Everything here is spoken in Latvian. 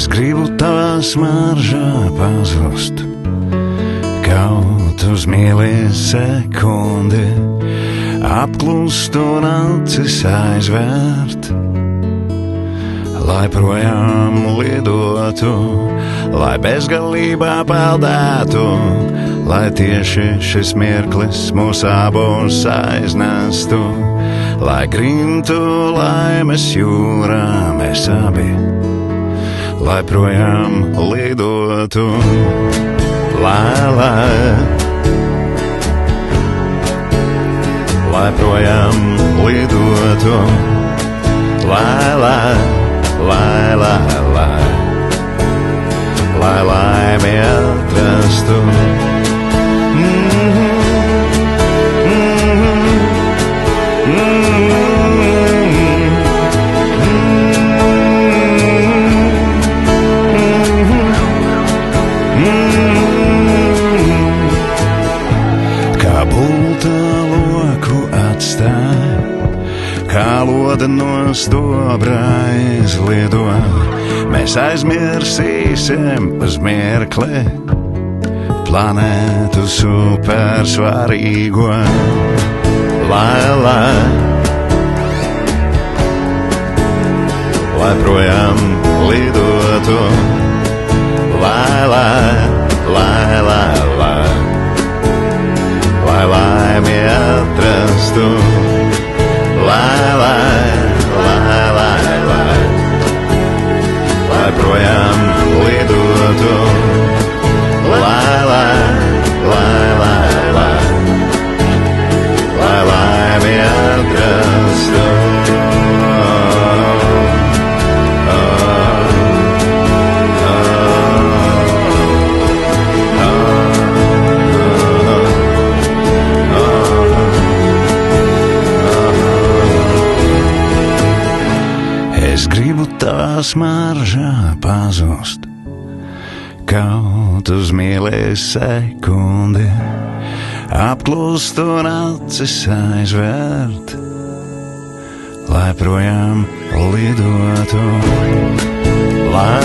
Es gribu tavā smaržā pazust, kaut uz mīli sekundi, apklust un acis aizvērt, lai projām lidotu, lai bezgalībā peldētu, lai tieši šis mirklis mūs abus aiznestu, lai grimtu laimes jūrā mēs abi, lai projām lidotu, lai projām lidotu, lai laimi atrastu. Kā bulta loku atstāj, kā loda no stobra izlido, mēs aizmirsīsim uz mirkli planētu supersvarīgo. Lai projām lidotu, lai laimi atrastu, lai projām lidotu, lai laimi atrastu. Es gribu tavā smaržā pazust, kaut uz mīlēs sekundi, apklust un acis aizvērt, lai projām lidotu, lai